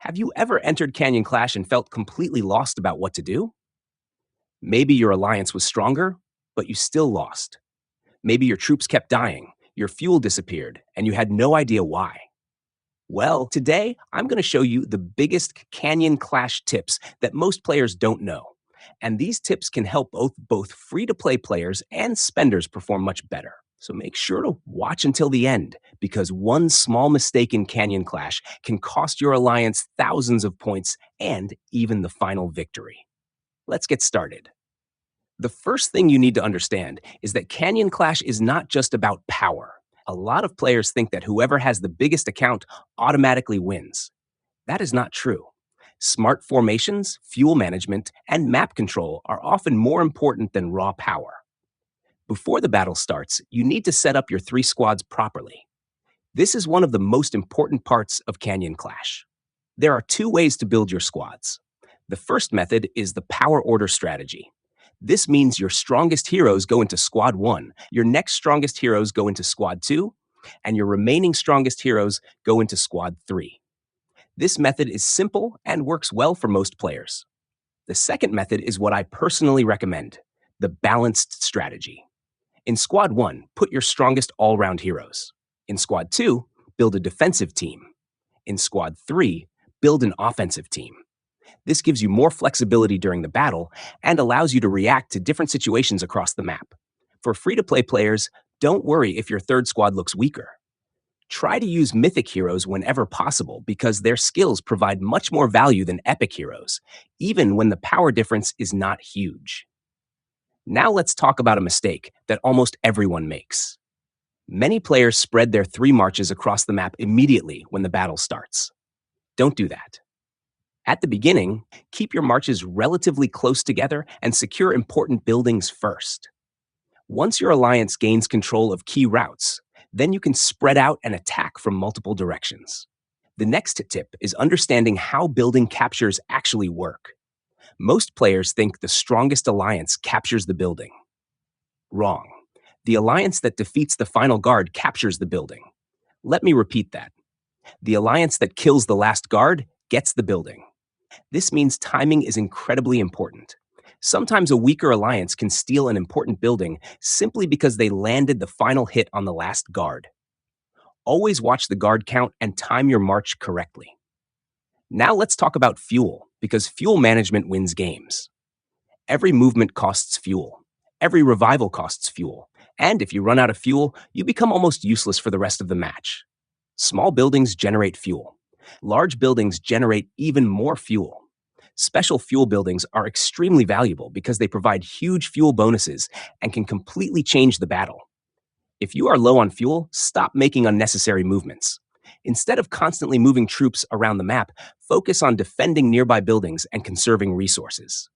Have you ever entered Canyon Clash and felt completely lost about what to do? Maybe your alliance was stronger, but you still lost. Maybe your troops kept dying, your fuel disappeared, and you had no idea why. Well, today I'm going to show you the biggest Canyon Clash tips that most players don't know. And these tips can help both free to play players and spenders perform much better. So make sure to watch until the end, because one small mistake in Canyon Clash can cost your alliance thousands of points and even the final victory. Let's get started. The first thing you need to understand is that Canyon Clash is not just about power. A lot of players think that whoever has the biggest account automatically wins. That is not true. Smart formations, fuel management, and map control are often more important than raw power. Before the battle starts, you need to set up your three squads properly. This is one of the most important parts of Canyon Clash. There are two ways to build your squads. The first method is the power order strategy. This means your strongest heroes go into Squad 1, your next strongest heroes go into Squad 2, and your remaining strongest heroes go into Squad 3. This method is simple and works well for most players. The second method is what I personally recommend, the balanced strategy. In Squad 1, put your strongest all-round heroes. In Squad 2, build a defensive team. In Squad 3, build an offensive team. This gives you more flexibility during the battle and allows you to react to different situations across the map. For free-to-play players, don't worry if your third squad looks weaker. Try to use mythic heroes whenever possible because their skills provide much more value than epic heroes, even when the power difference is not huge. Now let's talk about a mistake that almost everyone makes. Many players spread their three marches across the map immediately when the battle starts. Don't do that. At the beginning, keep your marches relatively close together and secure important buildings first. Once your alliance gains control of key routes, then you can spread out and attack from multiple directions. The next tip is understanding how building captures actually work. Most players think the strongest alliance captures the building. Wrong. The alliance that defeats the final guard captures the building. Let me repeat that. The alliance that kills the last guard gets the building. This means timing is incredibly important. Sometimes a weaker alliance can steal an important building simply because they landed the final hit on the last guard. Always watch the guard count and time your march correctly. Now let's talk about fuel, because fuel management wins games. Every movement costs fuel. Every revival costs fuel. And if you run out of fuel, you become almost useless for the rest of the match. Small buildings generate fuel. Large buildings generate even more fuel. Special fuel buildings are extremely valuable because they provide huge fuel bonuses and can completely change the battle. If you are low on fuel, stop making unnecessary movements. Instead of constantly moving troops around the map, focus on defending nearby buildings and conserving resources.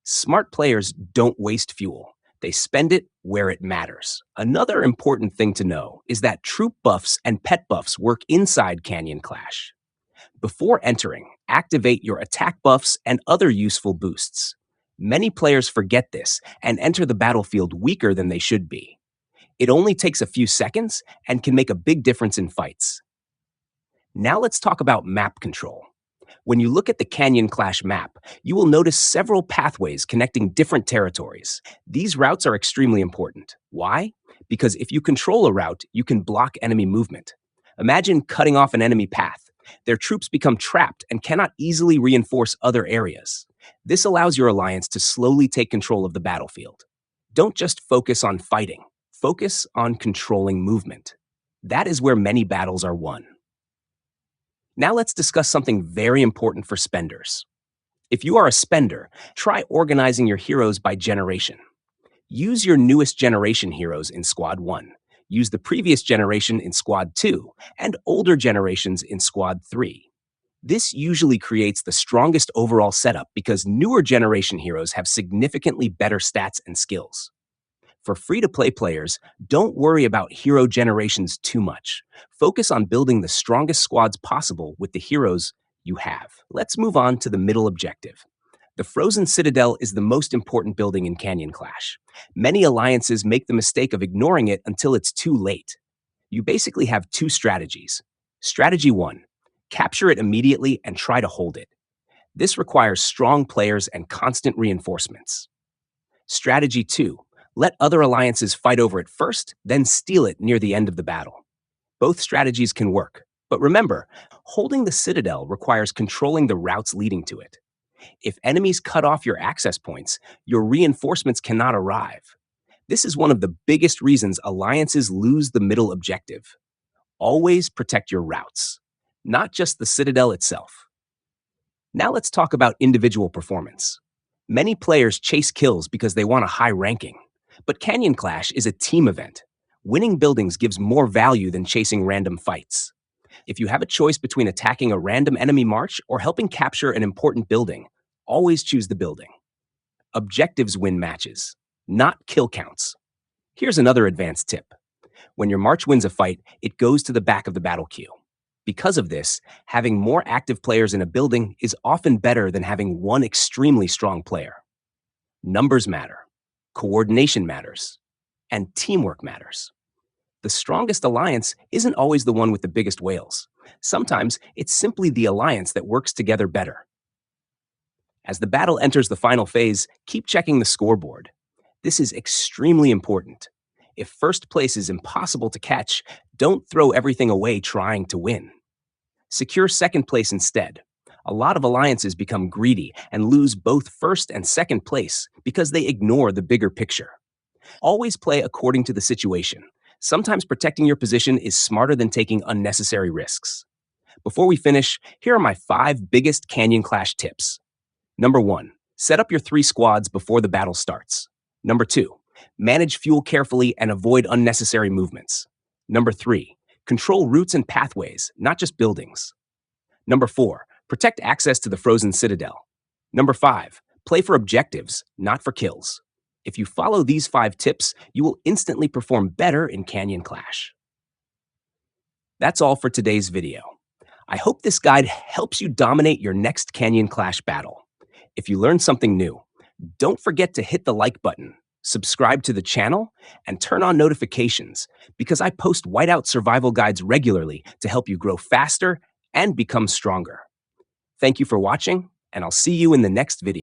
Smart players don't waste fuel. They spend it where it matters. Another important thing to know is that troop buffs and pet buffs work inside Canyon Clash. Before entering, activate your attack buffs and other useful boosts. Many players forget this and enter the battlefield weaker than they should be. It only takes a few seconds and can make a big difference in fights. Now let's talk about map control. When you look at the Canyon Clash map, you will notice several pathways connecting different territories. These routes are extremely important. Why? Because if you control a route, you can block enemy movement. Imagine cutting off an enemy path. Their troops become trapped and cannot easily reinforce other areas. This allows your alliance to slowly take control of the battlefield. Don't just focus on fighting. Focus on controlling movement. That is where many battles are won. Now let's discuss something very important for spenders. If you are a spender, try organizing your heroes by generation. Use your newest generation heroes in Squad 1. Use the previous generation in Squad 2, and older generations in Squad 3. This usually creates the strongest overall setup because newer generation heroes have significantly better stats and skills. For free-to-play players, don't worry about hero generations too much. Focus on building the strongest squads possible with the heroes you have. Let's move on to the middle objective. The Frozen Citadel is the most important building in Canyon Clash. Many alliances make the mistake of ignoring it until it's too late. You basically have two strategies. Strategy 1. Capture it immediately and try to hold it. This requires strong players and constant reinforcements. Strategy 2. Let other alliances fight over it first, then steal it near the end of the battle. Both strategies can work, but remember, holding the citadel requires controlling the routes leading to it. If enemies cut off your access points, your reinforcements cannot arrive. This is one of the biggest reasons alliances lose the middle objective. Always protect your routes, not just the citadel itself. Now let's talk about individual performance. Many players chase kills because they want a high ranking, but Canyon Clash is a team event. Winning buildings gives more value than chasing random fights. If you have a choice between attacking a random enemy march or helping capture an important building, always choose the building. Objectives win matches, not kill counts. Here's another advanced tip. When your march wins a fight, it goes to the back of the battle queue. Because of this, having more active players in a building is often better than having one extremely strong player. Numbers matter, coordination matters, and teamwork matters. The strongest alliance isn't always the one with the biggest whales. Sometimes it's simply the alliance that works together better. As the battle enters the final phase, keep checking the scoreboard. This is extremely important. If first place is impossible to catch, don't throw everything away trying to win. Secure second place instead. A lot of alliances become greedy and lose both first and second place because they ignore the bigger picture. Always play according to the situation. Sometimes protecting your position is smarter than taking unnecessary risks. Before we finish, here are my 5 biggest Canyon Clash tips. Number 1, set up your 3 squads before the battle starts. Number 2, manage fuel carefully and avoid unnecessary movements. Number 3, control routes and pathways, not just buildings. Number 4, protect access to the frozen citadel. Number 5, play for objectives, not for kills. If you follow these 5 tips, you will instantly perform better in Canyon Clash. That's all for today's video. I hope this guide helps you dominate your next Canyon Clash battle. If you learned something new, don't forget to hit the like button, subscribe to the channel, and turn on notifications because I post Whiteout survival guides regularly to help you grow faster and become stronger. Thank you for watching, and I'll see you in the next video.